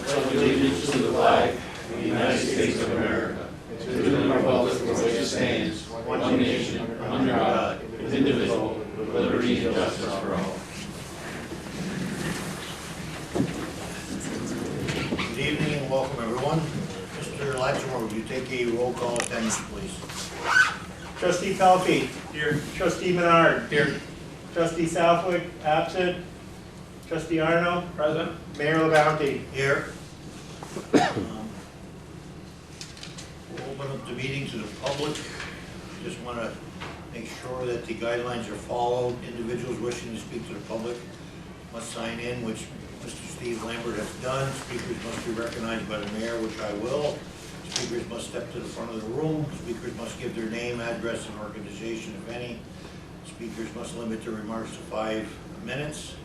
pledge allegiance to the flag of the United States of America, and to the republic for which it stands, one nation, under God, indivisible, with liberty and justice for all. Good evening and welcome, everyone. Mr. Lattimore, would you take a roll call attendance, please? Trustee Pelkey. Here. Trustee Menard. Here. Trustee Southwick, absent. Trustee Arno. Present. Mayor LaBounty. Here. We'll open up the meeting to the public. Just want to make sure that the guidelines are followed. Individuals wishing to speak to the public must sign in, which Mr. Steve Lambert has done. Speakers must be recognized by the mayor, which I will. Speakers must step to the front of the room. Speakers must give their name, address, and organization, if any. Speakers must limit their remarks to 5 minutes.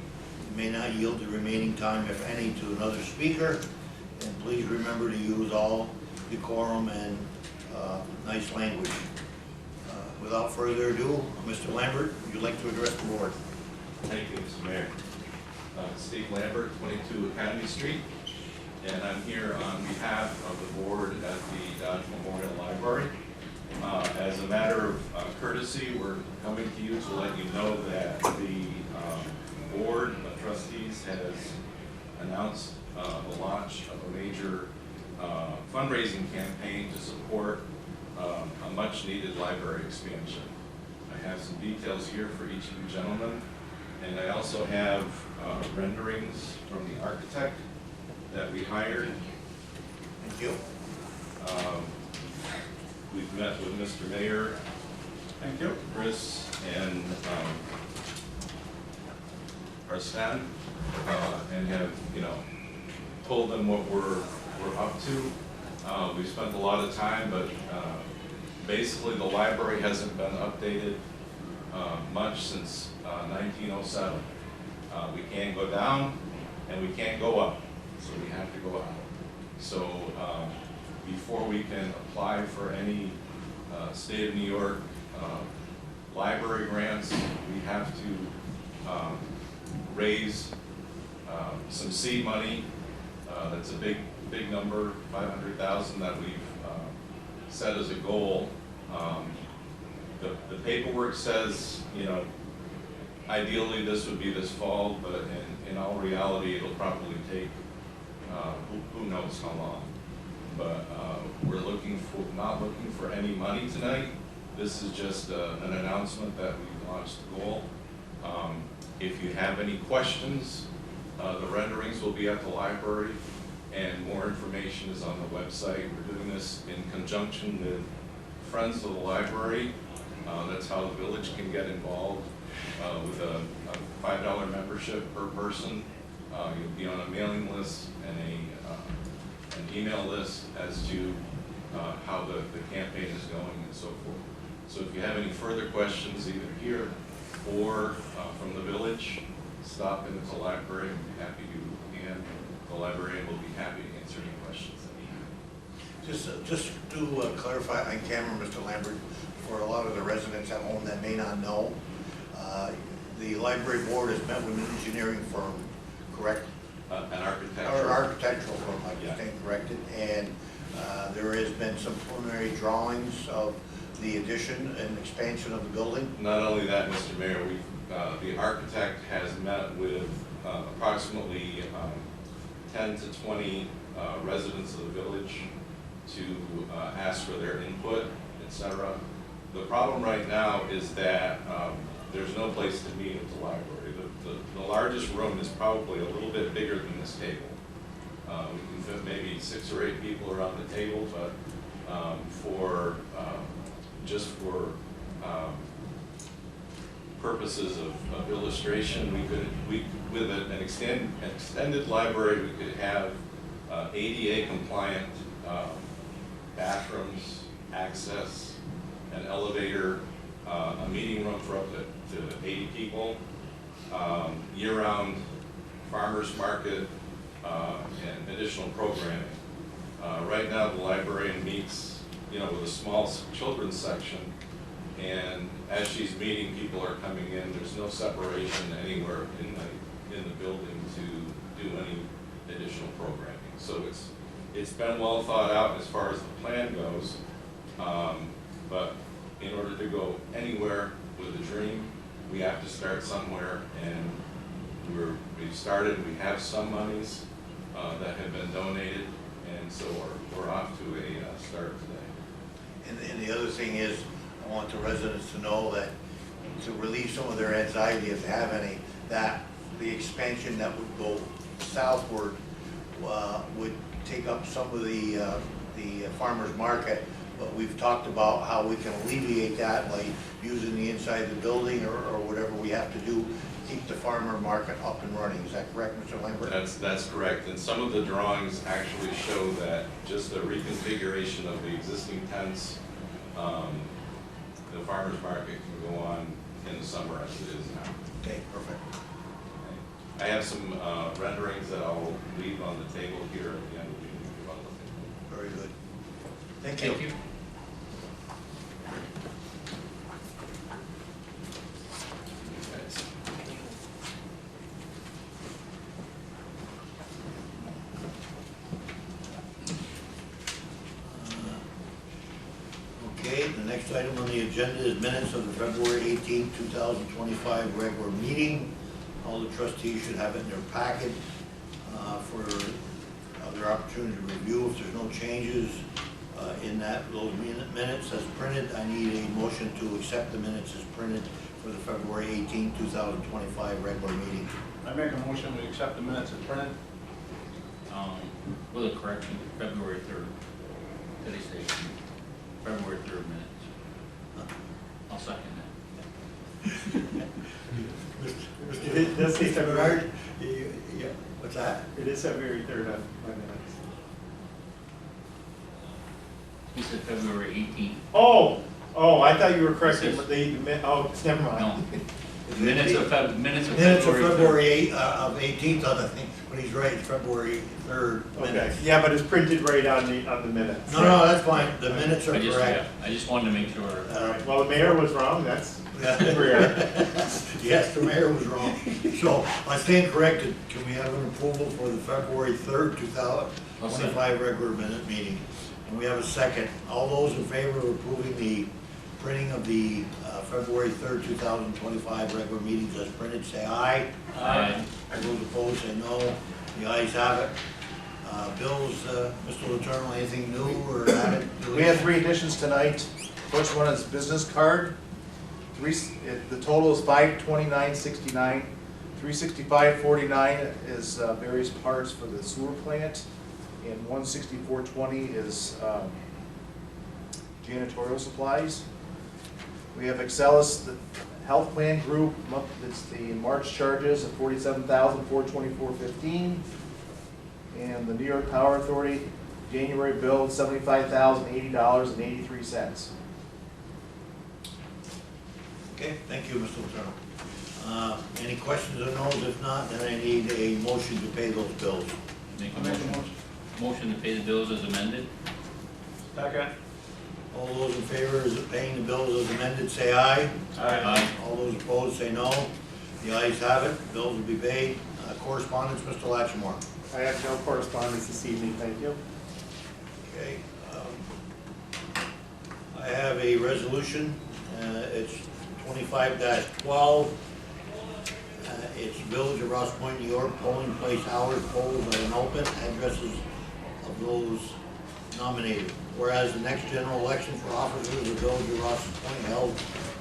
You may not yield the remaining time, if any, to another speaker. And please remember to use all decorum and nice language. Without further ado, Mr. Lambert, would you like to address the board? Thank you, Mr. Mayor. Steve Lambert, 22 Academy Street, and I'm here on behalf of the board at the Dodge Memorial Library. As a matter of courtesy, we're coming to you to let you know that the board of trustees has announced the launch of a major fundraising campaign to support a much-needed library expansion. I have some details here for each of you gentlemen, and I also have renderings from the architect that we hired. Thank you. We've met with Mr. Mayor, thank you, Chris, and our staff, and have, told them what we're up to. We've spent a lot of time, but basically the library hasn't been updated much since 1907. We can't go down and we can't go up, so we have to go out. So before we can apply for any state of New York library grants, we have to raise some seed money. That's a big number, $500,000 that we've set as a goal. The paperwork says, ideally this would be this fall, but in all reality it'll probably take who knows how long. But we're not looking for any money tonight. This is just an announcement that we've launched the goal. If you have any questions, the renderings will be at the library, and more information is on the website. We're doing this in conjunction with Friends of the Library. That's how the village can get involved with a $5 membership per person. You'll be on a mailing list and an email list as to how the campaign is going and so forth. So if you have any further questions, either here or from the village, stop in at the library. We'll be happy to, and the librarian will be happy to answer any questions that you have. Just to clarify on camera, Mr. Lambert, for a lot of the residents at home that may not know, the library board has met with an engineering firm, correct? An architectural. Or architectural firm, I stand corrected, and there has been some preliminary drawings of the addition and expansion of the building. Not only that, Mr. Mayor, the architect has met with approximately 10 to 20 residents of the village to ask for their input, etc. The problem right now is that there's no place to meet at the library. The largest room is probably a little bit bigger than this table. We can fit maybe 6 or 8 people around the table, but just for purposes of illustration, with an extended library, we could have ADA compliant bathrooms, access, an elevator, a meeting room for up to 80 people, year-round farmers market, and additional programming. Right now, the librarian meets, with a small children's section, and as she's meeting, people are coming in. There's no separation anywhere in the building to do any additional programming. So it's been well thought out as far as the plan goes, but in order to go anywhere with a dream, we have to start somewhere, and we've started. We have some monies that have been donated, and so we're off to a start today. And the other thing is, I want the residents to know that to relieve some of their anxiety, if they have any, that the expansion that would go southward would take up some of the farmer's market, but we've talked about how we can alleviate that by using the inside of the building or whatever we have to do to keep the farmer market up and running. Is that correct, Mr. Lambert? That's correct, and some of the drawings actually show that just a reconfiguration of the existing tents, the farmer's market can go on in the summer as it is now. Okay, perfect. I have some renderings that I'll leave on the table here at the end of the meeting if you want to look at them. Very good. Thank you. Thank you. Guys. Okay, the next item on the agenda is minutes of the February 18, 2025 regular meeting. All the trustees should have it in their packet for their opportunity to review. If there's no changes in those minutes as printed, I need a motion to accept the minutes as printed for the February 18, 2025 regular meeting. I make a motion to accept the minutes as printed. With a correction, February 3rd. Today's date, February 3rd minutes. I'll second that. It does say February. Yeah, what's that? It is February 3rd on my minutes. He said February 18th. Oh, I thought you were correcting This never mind. No. Minutes of Minutes of February 3rd. February 8, of 18th on the thing, but he's right, it's February 3rd Okay, minutes. yeah, but it's printed right on the minutes. No, that's fine, the minutes are I just, correct. yeah, I just wanted to make sure. All right, well, the mayor was wrong, that's rare. Yes, the mayor was wrong. So, I stand corrected, can we have an approval for the February 3rd, 2025 regular minute meeting? And we have a second. All those in favor of approving the printing of the February 3rd, 2025 regular meetings as printed, say aye. Aye. Those opposed, say no. The ayes have it. Bills, Mr. Letourneau, anything new or added? We have 3 additions tonight. First one is business card. The total is $529.69. $365.49 is various parts for the sewer plant, and $164.20 is janitorial supplies. We have Excelis, the health plan group. It's the March charges of $47,424.15, and the New York Power Authority January bill $75,080.83. Okay, thank you, Mr. Letourneau. Any questions or no's? If not, then I need a motion to pay those bills. Make a motion to pay the bills as amended. Second. All those in favor of paying the bills as amended, say aye. Aye. All those opposed, say no. The ayes have it, bills will be paid. Correspondence, Mr. Latchmore. I have no correspondence this evening, thank you. Okay. I have a resolution, it's 25-12. It's Village of Ross Point, New York, polling place hours, polls are in open, addresses of those nominated. Whereas the next general election for officers of the Village of Ross Point held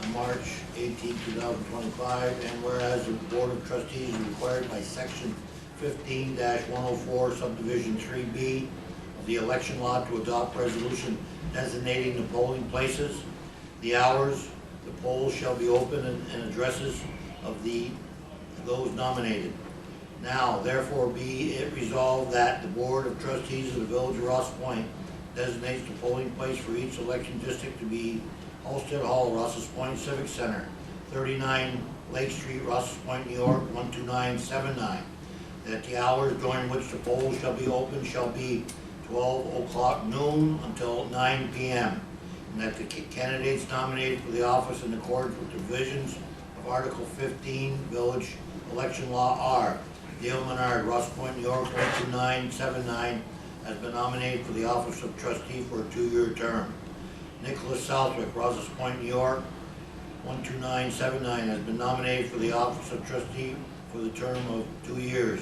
on March 18, 2025, and whereas the Board of Trustees is required by Section 15-104, Subdivision 3B of the election law to adopt resolution designating the polling places, the hours, the polls shall be open and addresses of those nominated. Now, therefore, be it resolved that the Board of Trustees of the Village of Ross Point designates the polling place for each election district to be Halsted Hall, Ross's Point Civic Center, 39 Lake Street, Ross's Point, New York, 12979. That the hours during which the polls shall be open shall be 12 o'clock noon until 9 p.m. And that the candidates nominated for the office in accordance with the provisions of Article 15 Village Election Law are Dale Menard, Ross Point, New York, 12979, has been nominated for the office of trustee for a 2-year term. Nicholas Southwick, Rouses Point, New York, 12979, has been nominated for the office of trustee for the term of 2 years.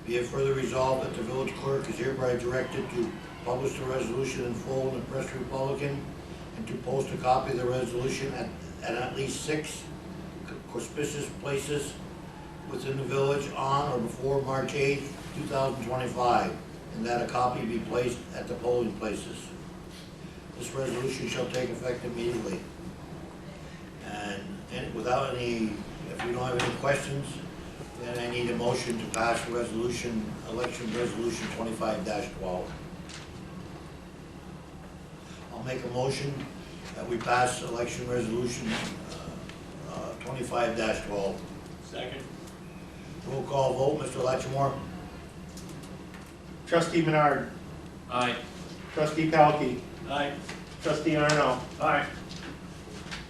Be it further resolved that the village clerk is hereby directed to publish the resolution in full in the Press Republican and to post a copy of the resolution at least 6 conspicuous places within the village on or before March 8th, 2025, and that a copy be placed at the polling places. This resolution shall take effect immediately. And without any, if you don't have any questions, then I need a motion to pass the resolution, election resolution 25-12. I'll make a motion that we pass election resolution 25-12. Second. Roll call vote, Mr. Latchmore. Trustee Menard, Aye. trustee Pelkey, Aye. trustee Arno, Aye.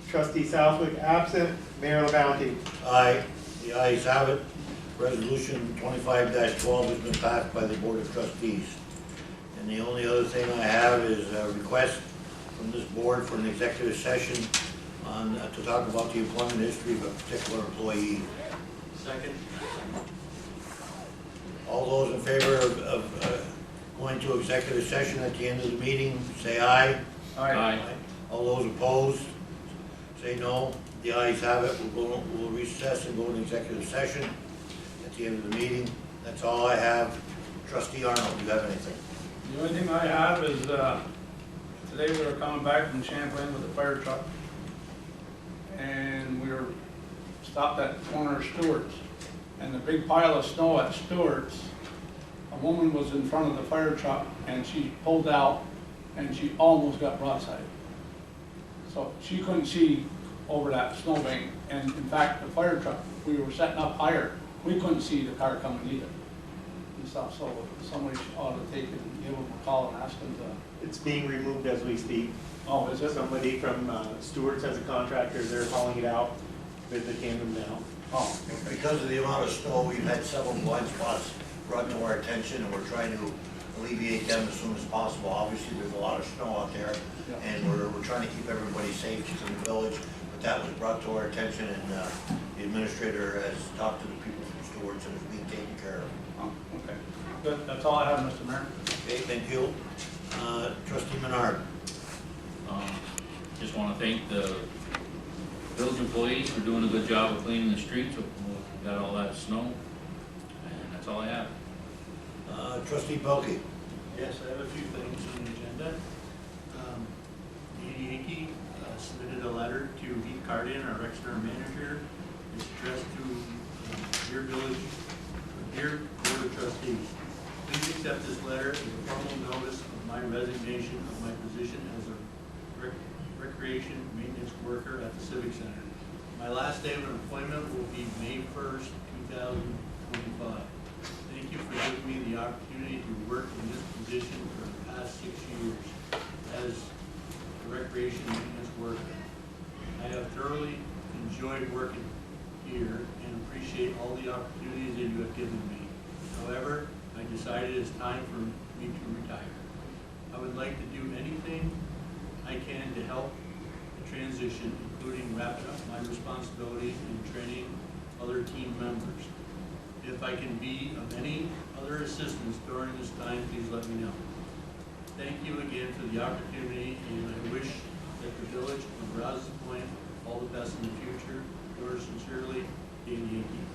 trustee Southwick absent, Mayor LaBounty. Aye, the ayes have it. Resolution 25-12 has been passed by the Board of Trustees. And the only other thing I have is a request from this board for an executive session on, to talk about the employment history of a particular employee. Second. All those in favor of going to executive session at the end of the meeting, say aye. Aye. All those opposed, say no. The ayes have it. We'll recess and go into executive session at the end of the meeting. That's all I have. Trustee Arnold, do you have anything? The only thing I have is, today we were coming back from Champlain with a fire truck. And we were stopped at the corner of Stewart's. And the big pile of snow at Stewart's, a woman was in front of the fire truck and she pulled out and she almost got broadside. So she couldn't see over that snowbank. And in fact, the fire truck, we were setting up higher, we couldn't see the car coming either. And stuff, so somebody ought to take it and give them a call and ask them to. It's being removed as we speak. Oh, is it? Somebody from Stewart's as a contractor, they're hauling it out with the tandem now. Oh, Because of the amount of snow, we've had several blind spots brought to our attention, and we're trying to alleviate them as soon as possible. Obviously, there's a lot of snow out there, Yeah. and we're trying to keep everybody safe in the village, but that was brought to our attention, and the administrator has talked to the people from Stewart's, and it's being taken care of. oh, okay. Good, that's all I have, Mr. Mayor. Okay, thank you. Trustee Menard. Just want to thank the village employees for doing a good job of cleaning the streets. We got all that snow, and that's all I have. Trustee Pelkey. Yes, I have a few things on the agenda. Danny Yankee submitted a letter to Heath Cardian, our external manager. It's addressed to Dear Village, Dear Board of Trustees. Please accept this letter as a formal notice of my resignation of my position as a recreation maintenance worker at the Civic Center. My last day of employment will be May 1st, 2025. Thank you for giving me the opportunity to work in this position for the past 6 years as a recreation maintenance worker. I have thoroughly enjoyed working here and appreciate all the opportunities that you have given me. However, I decided it's time for me to retire. I would like to do anything I can to help the transition, including wrapping up my responsibilities and training other team members. If I can be of any other assistance during this time, please let me know. Thank you again for the opportunity, and I wish that the village of Rouses Point all the best in the future. Yours sincerely, Danny Yankee.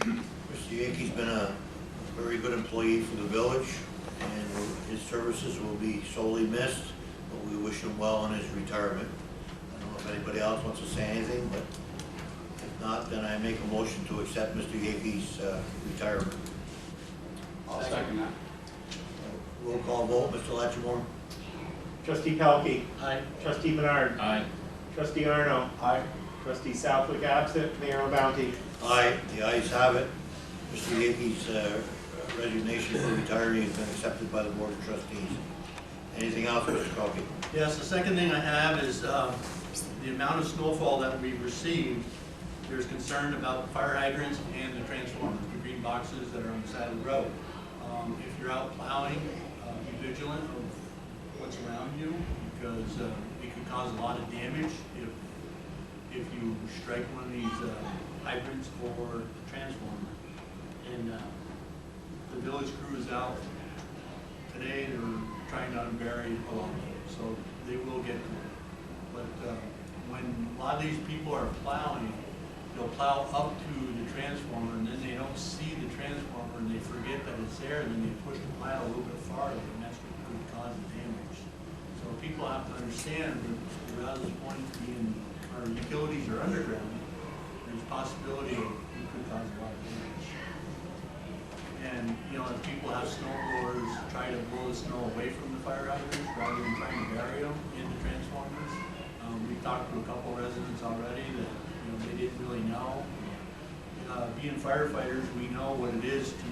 Mr. Yankee's been a very good employee for the village, and his services will be sorely missed, but we wish him well in his retirement. I don't know if anybody else wants to say anything, but if not, then I make a motion to accept Mr. Yankee's retirement. I'll second that. Roll call vote, Mr. Latchmore. Trustee Pelkey, Aye. trustee Menard, Aye. trustee Arno, Aye. trustee Southwick absent, Mayor LaBounty. Aye, the ayes have it. Mr. Yankee's resignation for retiring has been accepted by the Board of Trustees. Anything else, Mr. Pelkey? Yes, the second thing I have is the amount of snowfall that we received there's concern about the fire hydrants and the transformers, the green boxes that are on the side of the road. If you're out plowing, be vigilant of what's around you, because it could cause a lot of damage if you strike one of these hydrants or the transformer. And the village crew is out today. They're trying to unbury a lot of it, so they will get to it. But when a lot of these people are plowing, they'll plow up to the transformer, and then they don't see the transformer, and they forget that it's there, and then they push the plow a little bit farther, and that's what could cause the damage. So people have to understand that the Rouses point being, our utilities are underground, there's a possibility of it could cause a lot of damage. And, you know, if people have snow blowers, try to blow the snow away from the fire hydrants rather than trying to bury them in the transformers. We've talked to a couple residents already that, you know, they didn't really know. Being firefighters, we know what it is to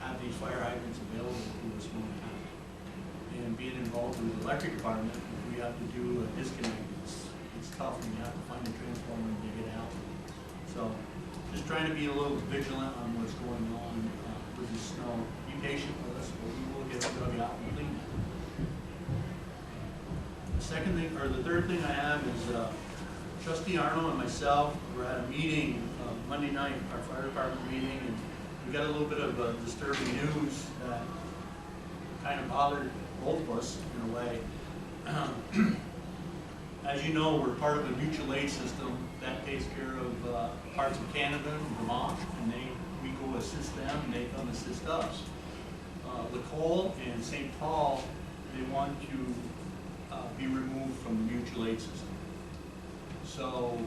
have these fire hydrants available to us when we have. And being involved with the electric department, if we have to do a disconnect, it's tough, and you have to find a transformer and dig it out. So, just trying to be a little vigilant on what's going on with the snow. Be patient with us, but we will get it dug out and cleaned. The third thing I have is Trustee Arnold and myself were at a meeting Monday night, our fire department meeting, and we got a little bit of disturbing news that kind of bothered both of us in a way. As you know, we're part of a mutual aid system that takes care of parts of Canada and Vermont, and we go assist them, and they come assist us. Lacole and St. Paul, they want to be removed from the mutual aid system. So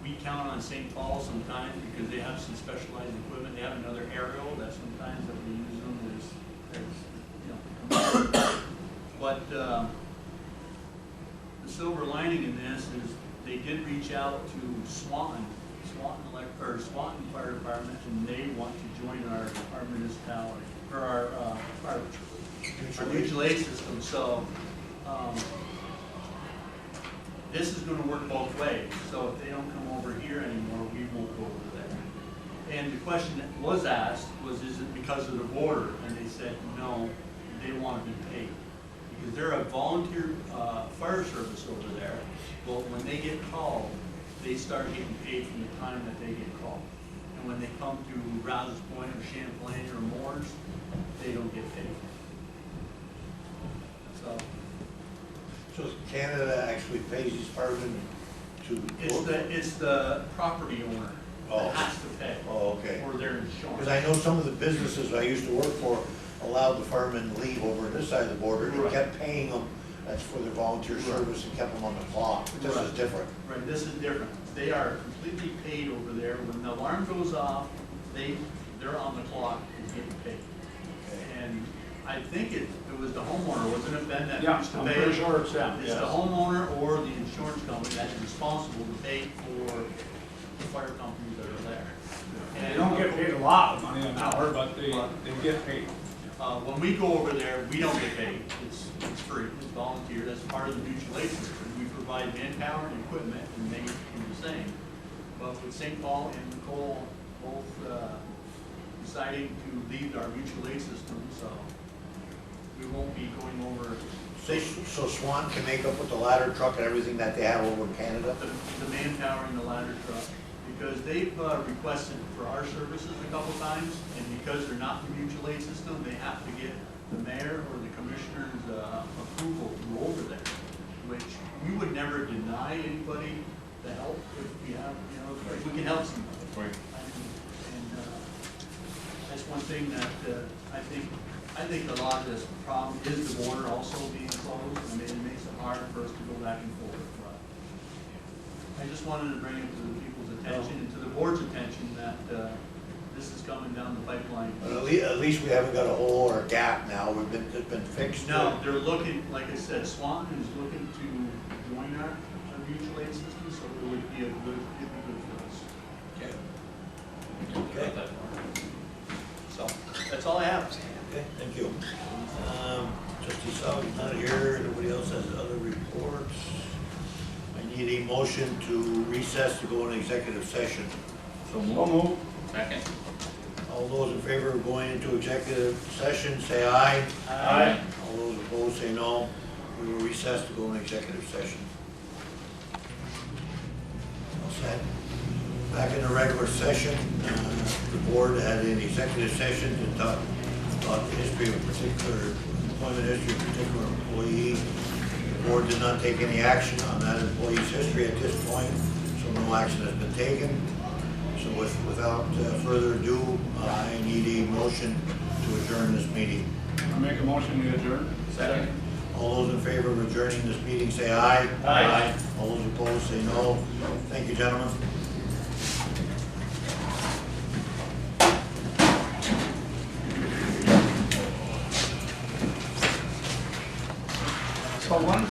we count on St. Paul sometimes because they have some specialized equipment. They have another aerial that sometimes that we use them as you know. But the silver lining in this is they did reach out to Swanton Fire Department, and they want to join our municipality or our mutual aid system. So this is going to work both ways. So if they don't come over here anymore, we won't go over there. And the question that was asked was, is it because of the border? And they said no, they want to be paid. Because they're a volunteer fire service over there. Well, when they get called, they start getting paid from the time that they get called. And when they come to Rouses Point or Champlain or Moores, they don't get paid. So Canada actually pays these firemen to? It's the property owner that has to pay okay. for their insurance. Because I know some of the businesses I used to work for allowed the firemen to leave over this side of the border. They kept paying them. That's for their volunteer service and kept them on the clock. This is different. Right, this is different. They are completely paid over there. When the alarm goes off, they're on the clock and getting paid. Okay. And I think it was the homeowner, wasn't it, Ben, that Yeah, used to I'm pay? pretty sure it's them, It's yes. the homeowner or the insurance company that is responsible to pay for the fire companies that are there. They don't get paid a lot of money an hour, but they get paid. When we go over there, we don't get paid. It's free, it's volunteer, that's part of the mutual aid system. We provide manpower and equipment, and they do the same. But with St. Paul and Nicole both deciding to leave our mutual aid system, so we won't be going over. So Swan can make up with the ladder truck and everything that they have over in Canada? The manpower and the ladder truck, because they've requested for our services a couple times, and because they're not the mutual aid system, they have to get the mayor or the commissioner's approval to go over there, which we would never deny anybody the help if we have, you know, if we can help somebody. Right. And that's one thing that I think a lot of this problem is the border also being closed, and it makes it hard for us to go back and forth. But I just wanted to bring it to the people's attention and to the board's attention that this is coming down the pipeline. But at least we haven't got a hole or a gap now. It's been fixed. No, they're looking, like I said, Swanton is looking to join our mutual aid system, so it would be it'd be good for us. Okay. Okay. So that's all I have. Okay, thank you. Trustee Saul, not here. Nobody else has other reports. I need need a motion to recess to go into executive session. So move. Second. All those in favor of going into executive session, say aye. Aye. All those opposed, say no. We will recess to go into executive session. All set. Back in the regular session, the board had an executive session to talk about the history of a particular, employment history of a particular employee. The board did not take any action on that employee's history at this point, so no action has been taken. So without further ado, I need a motion to adjourn this meeting. I make a motion to adjourn. Second. All those in favor of adjourning this meeting, say aye. Aye. All those opposed, say no. Thank you, gentlemen. So when